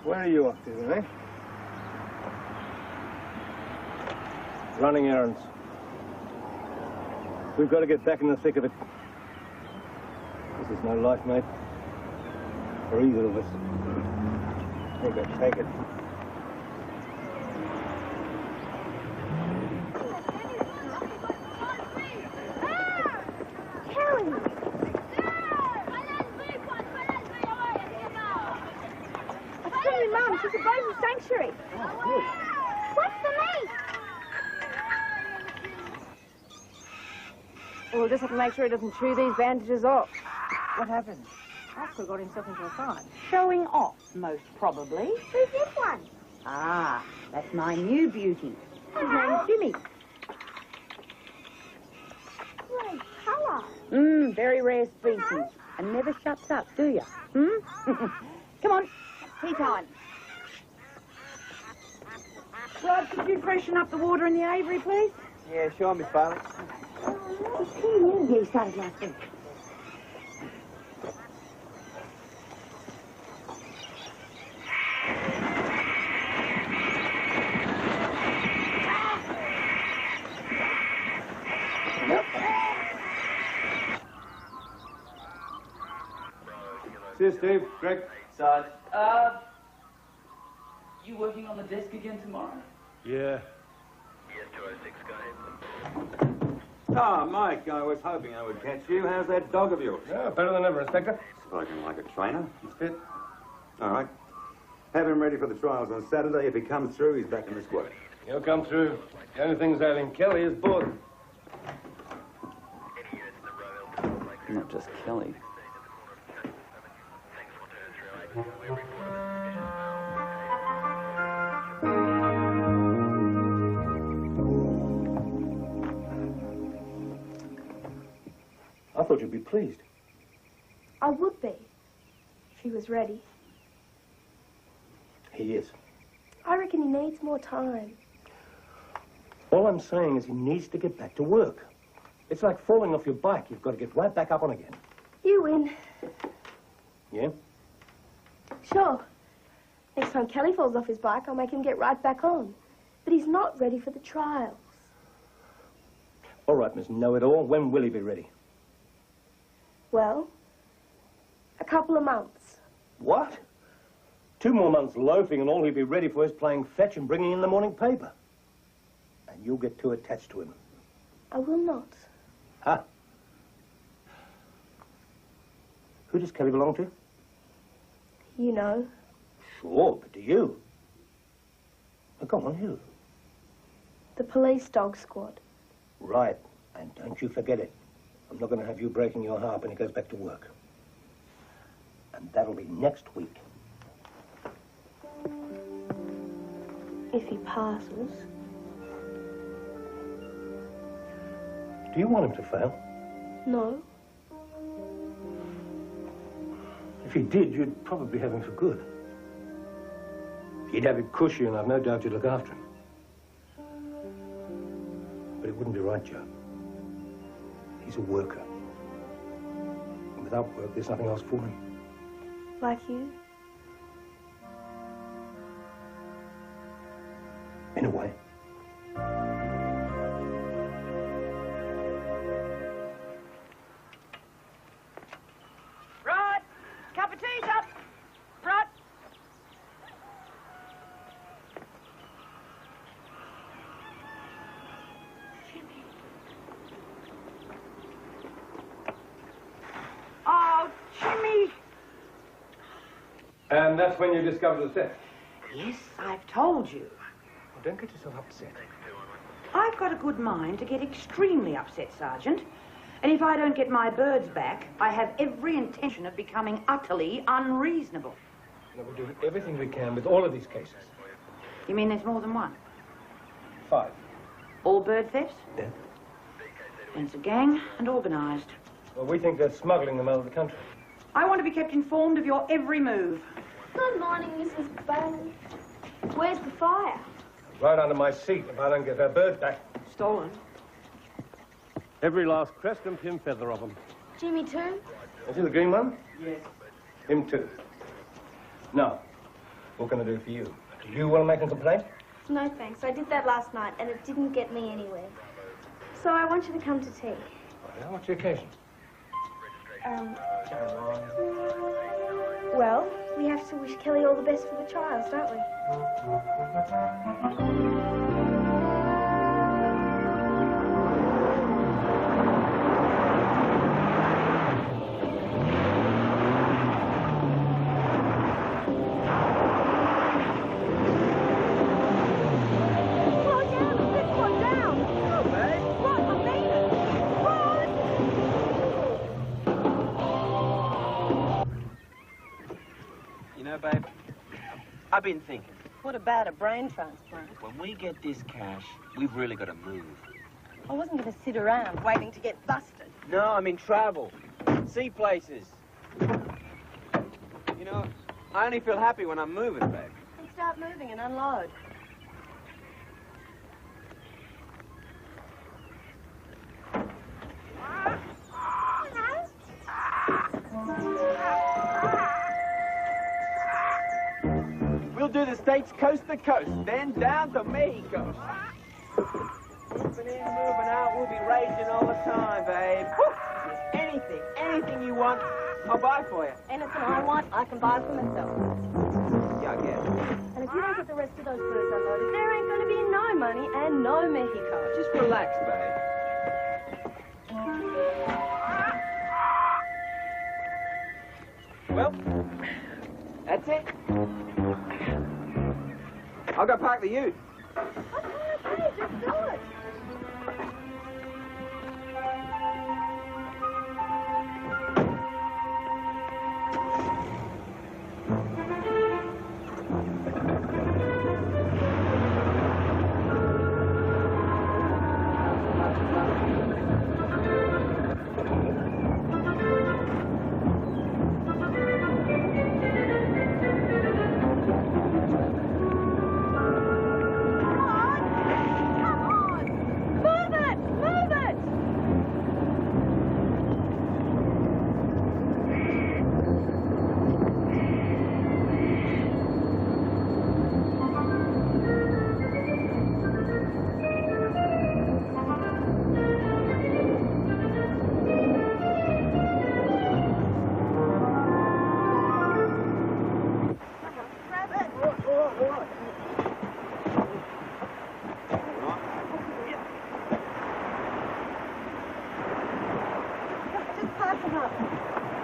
Where are you off to, then, eh? Running errands. We've got to get back in the thick of it. This is no life, mate. For either of us. Take it. She's a bird sanctuary. Oh, good. What's the meat? Well, we'll just have to make sure he doesn't chew these bandages off. What happened? Oscar got himself into a fight. Showing off, most probably. Who's this one? Ah, that's my new beauty. His name's Jimmy. Great colour. Very rare species. And never shuts up, do you? Come on, tea time. Rod, could you freshen up the water in the aviary, please? Yeah, sure, Miss Bailey. He's pretty new. Yeah, he started last week. See you, Steve. Greg. Sarge, you working on the desk again tomorrow? Yeah. Ah, Mike, I was hoping I would catch you. How's that dog of yours? Yeah, better than ever, Inspector. Spoken like a trainer. He's fit. All right. Have him ready for the trials on Saturday. If he comes through, he's back in the squad. He'll come through. The only thing ailing Kelly is boredom. Not just Kelly. I thought you'd be pleased. I would be. If he was ready. He is. I reckon he needs more time. All I'm saying is he needs to get back to work. It's like falling off your bike. You've got to get right back up on again. You win. Yeah? Sure. Next time Kelly falls off his bike, I'll make him get right back on. But he's not ready for the trials. All right, Miss Know-It-All. When will he be ready? Well, a couple of months. What? 2 more months loafing and all he'll be ready for is playing fetch and bringing in the morning paper. And you'll get too attached to him. I will not. Huh? Who does Kelly belong to? You know. Sure, but do you? Now, go on, who? The police dog squad. Right, and don't you forget it. I'm not going to have you breaking your heart when he goes back to work. And that'll be next week. If he passes. Do you want him to fail? No. If he did, you'd probably have him for good. He'd have it cushy, and I've no doubt you'd look after him. But it wouldn't be right, Joe. He's a worker. And without work, there's nothing else for him. Like you? In a way. Rod, cup of tea's up. Rod. Oh, Jimmy. And that's when you discovered the theft? Yes, I've told you. Well, don't get yourself upset. I've got a good mind to get extremely upset, Sergeant. And if I don't get my birds back, I have every intention of becoming utterly unreasonable. Now, we're doing everything we can with all of these cases. You mean there's more than one? 5. All bird thefts? Yeah. And it's a gang and organised. Well, we think they're smuggling them out of the country. I want to be kept informed of your every move. Good morning, Mrs. Bailey. Where's the fire? Right under my seat if I don't get her bird back. Stolen. Every last crest and pin feather of them. Jimmy too? Is he the green one? Yes. Him too. Now, What can I do for you? Do you want to make a complaint? No, thanks. I did that last night, and it didn't get me anywhere. So I want you to come to tea. Well, what's the occasion? Well, we have to wish Kelly all the best for the trials, don't we? Babe, I've been thinking. What about a brain transplant? When we get this cash, we've really got to move. I wasn't going to sit around waiting to get busted. No, I mean travel. See places. You know, I only feel happy when I'm moving, babe. Then start moving and unload. We'll do the States coast to coast, then down to Mexico. Moving in, moving out, we'll be raging all the time, babe. Anything you want, I'll buy for you. Anything I want, I can buy for myself. Yeah, I guess. And if you don't get the rest of those birds unloaded, there ain't going to be no money and no Mexico. Just relax, babe. Well, that's it. I'll go park the ute. Okay, just do it.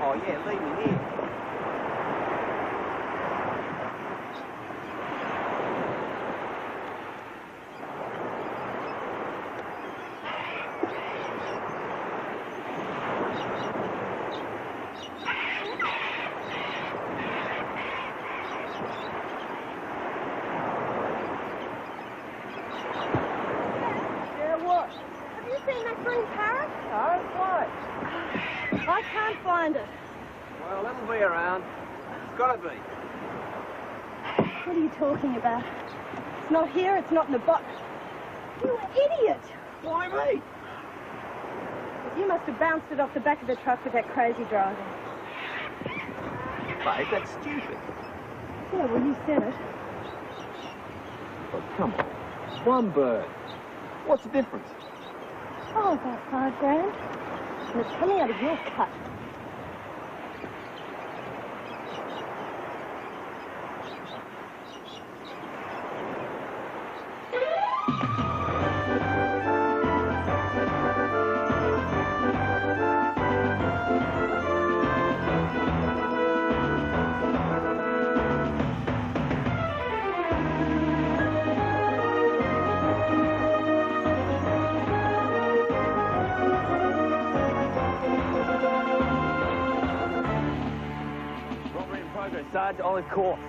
Oh, yeah, leave me here. Yeah, what? Have you seen that green parrot? No, what? I can't find it. Well, it'll be around. It's gotta be. What are you talking about? It's not here, it's not in the box. You idiot! Why me? You must have bounced it off the back of the truck with that crazy driver. Babe, that's stupid. Yeah, well, you said it. Oh, come on. One bird. What's the difference? Oh, about $5 grand. And it's coming out of your cut. Sarge, on course.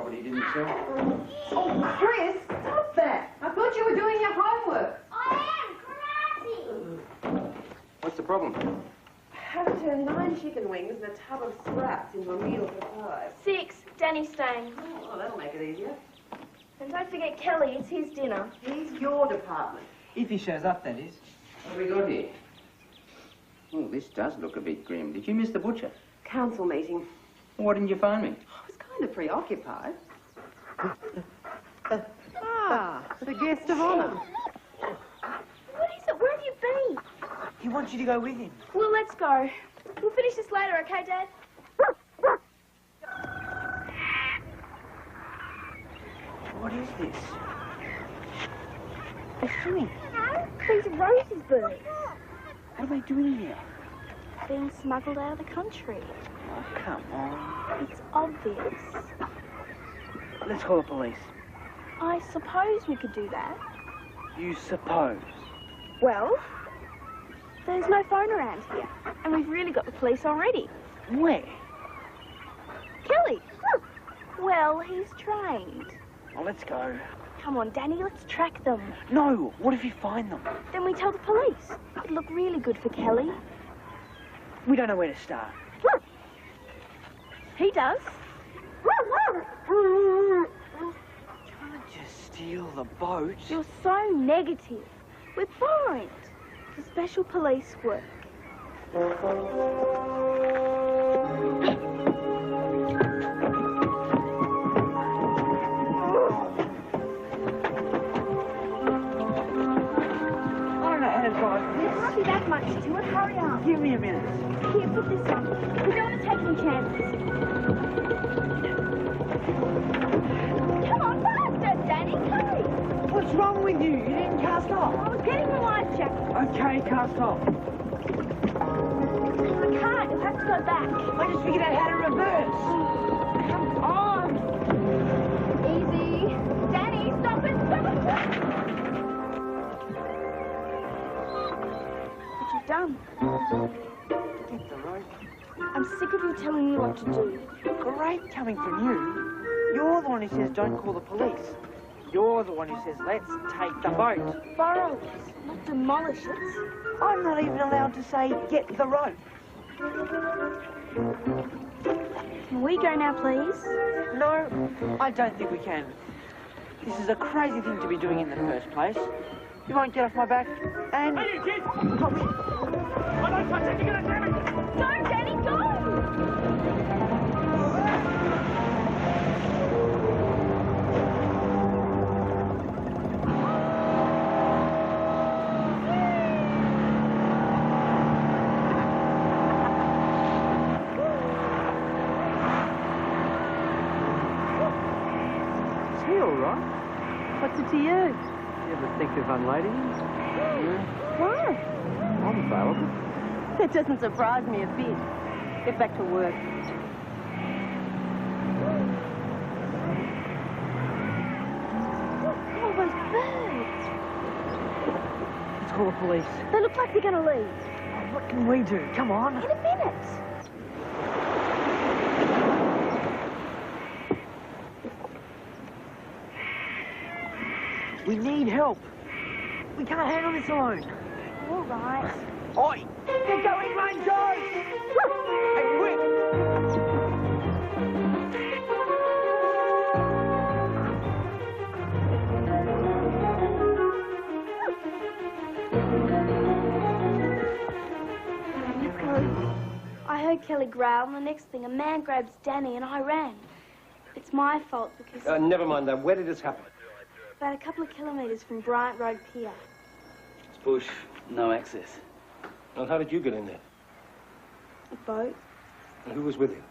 property didn't sell. Oh, Chris, stop that. I thought you were doing your homework. What's the problem? Have to turn 9 chicken wings and a tub of scraps into a meal for 5. 6. Danny's staying. Oh, that'll make it easier. And don't forget Kelly, it's his dinner. He's your department. If he shows up, that is. What have we got here? Oh, this does look a bit grim. Did you miss the butcher? Council meeting. Why didn't you phone me? I was kind of preoccupied. The guest of honour. What is it? Where have you been? He wants you to go with him. Well, let's go. We'll finish this later, okay, Dad? What is this? A swing. These are Rosie's birds. What are they doing here? Being smuggled out of the country. Oh, come on. It's obvious. Let's call the police. I suppose we could do that. You suppose? Well, there's no phone around here. And we've really got the police already. Where? Kelly! Well, he's trained. Oh, let's go. Come on, Danny, let's track them. No, what if you find them? Then we tell the police. It'd look really good for Kelly. We don't know where to start. He does. Trying to steal the boat? You're so negative. We're borrowing it for special police work. Can't be that much to it. Hurry up. Give me a minute. Here, put this on. We don't want to take any chances. Come on, faster, Danny. Hurry. What's wrong with you? You didn't cast off. I was getting the life jacket. Okay, cast off. I can't. You'll have to go back. I just figured out how to reverse. Come on. Easy. Danny, stop it. Stop it. What you've done. Get the rope. I'm sick of you telling me what to do. Great coming from you. You're the one who says don't call the police. You're the one who says let's take the boat. Borrow it, not demolish it. I'm not even allowed to say get the rope. Can we go now, please? No, I don't think we can. This is a crazy thing to be doing in the first place. You won't get off my back, and... Hey, you kid! Come here! I don't touch it, you're gonna damage it! Go, Danny, go! Is he all right? What's it to you? You ever think of unloading him? Why? I'm available. That doesn't surprise me a bit. Get back to work. All those birds. Let's call the police. They look like they're going to leave. What can we do? Come on. In a minute. We need help. We can't handle this alone. All right. Oi! They're going Rangers! Hey, quick! I heard Kelly growl, and the next thing, a man grabs Danny, and I ran. It's my fault because... Never mind that. Where did this happen? About a couple of kilometres from Bryant Road Pier. It's bush, no access. Well, how did you get in there? A boat. And who was with you?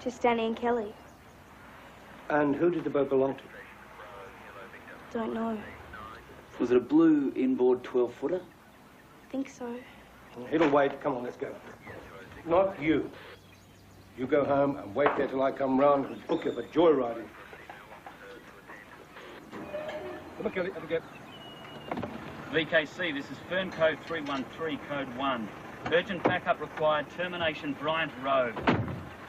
Just Danny and Kelly. And who did the boat belong to? Don't know. Was it a blue inboard 12-footer? I think so. It'll wait. Come on, let's go. Not you. You go home and wait there till I come round and book you for joyriding. Come on, Kelly. Have a go. VKC, this is Firm Code 313, Code 1. Urgent backup required, termination Bryant Road.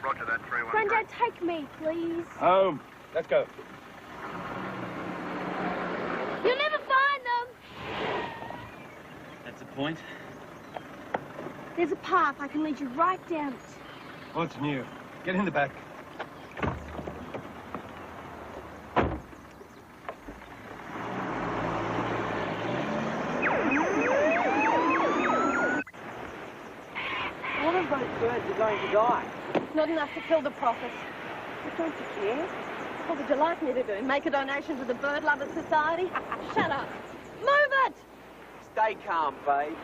Roger that, 313. Granddad, take me, please. Home. Let's go. You'll never find them. That's the point. There's a path. I can lead you right down it. What's new? Get in the back. All of those birds are going to die. Not enough to kill the prophet. But don't you care? What would you like me to do? Make a donation to the Bird Lovers Society? Shut up. Move it! Stay calm, babe.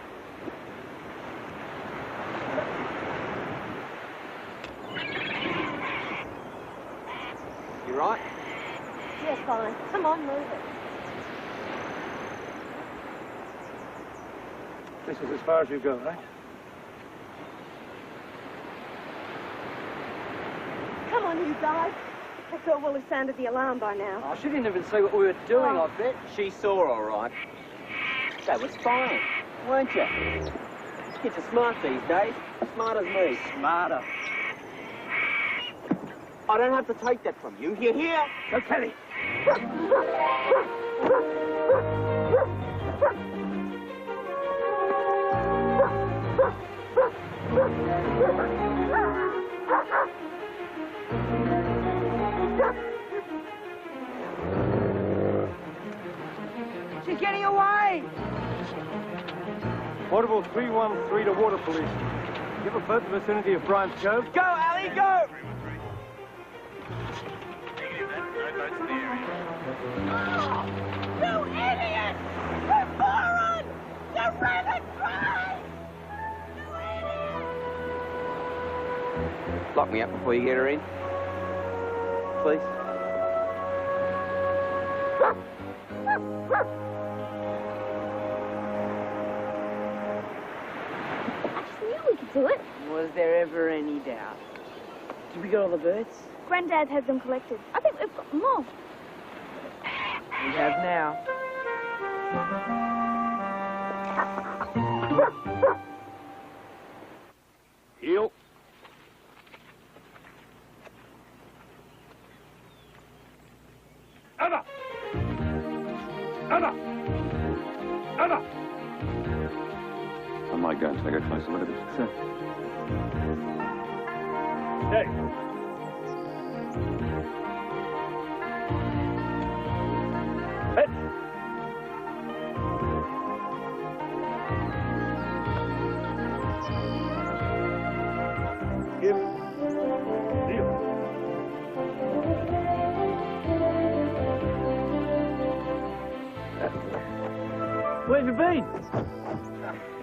You right? Yes, fine. Come on, move it. This is as far as you go, right? Come on, you guys. I thought Willie sounded the alarm by now. Oh, she didn't even see what we were doing, I bet. She saw all right. That was fine, weren't you? Kids are smart these days. Smart as me. Smarter. I don't have to take that from you. You hear? Go, Kelly. She's getting away! Portable 313 to Water Police. Give a bird the vicinity of Bryant's Cove. Go, Ali, go! Negative, no boats in the area. You idiot! You moron! You ran it dry! Lock me up before you get her in. Please. I just knew we could do it. Was there ever any doubt? Did we get all the birds? Granddad has them collected. I think we've got them all. We have now. Heel. Emma! Emma! Emma! I might go and take a closer look at this. Sir. Hey. Hey. Give. Deal. Where have you been?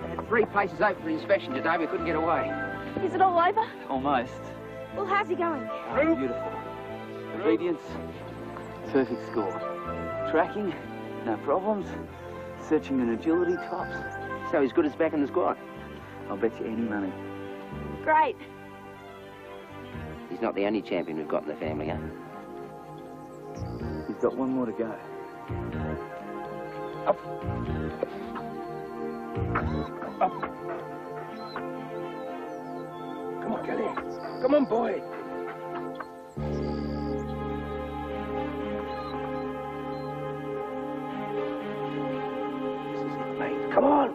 Had 3 places open for inspection today. We couldn't get away. Is it all over? Almost. Well, how's he going? Oh, beautiful. Obedience, perfect score. Tracking, no problems. Searching and agility, tops. So he's good as back in the squad. I'll bet you any money. Great. He's not the only champion we've got in the family, huh? He's got one more to go. Up. Up. Come on, Kelly. Come on, boy. This is it, mate. Come on.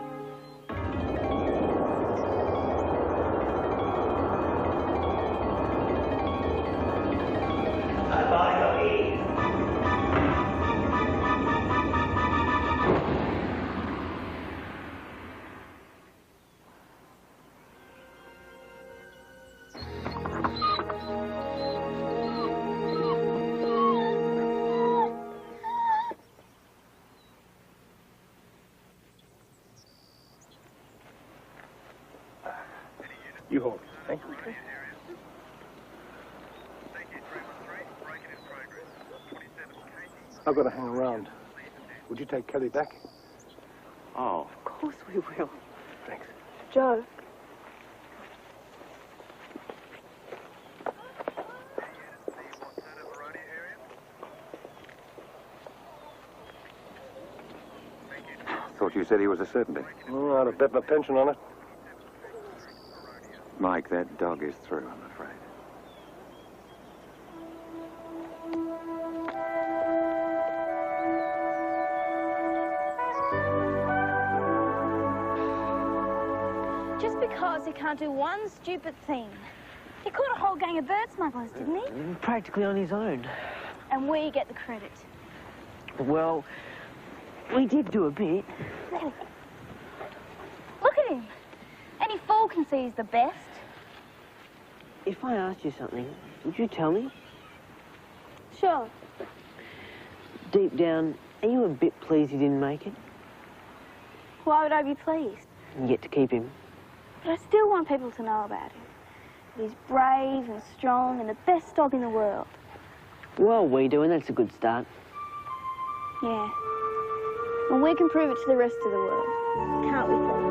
You hold it. Thank you. I've got to hang around. Would you take Kelly back? Oh, of course we will. Thanks. Joe. Thought you said he was a certainty. Oh, I'd have bet my pension on it. Mike, that dog is through, I'm afraid. he can't do one stupid thing. He caught a whole gang of bird smugglers, didn't he? Practically on his own. And we get the credit. Well, we did do a bit. Look at him. Any fool can see he's the best. If I asked you something, would you tell me? Sure. Deep down, are you a bit pleased he didn't make it? Why would I be pleased? You get to keep him. But I still want people to know about him. He's brave and strong and the best dog in the world. Well, we do, and that's a good start. Yeah. And we can prove it to the rest of the world. Can't we, Paul?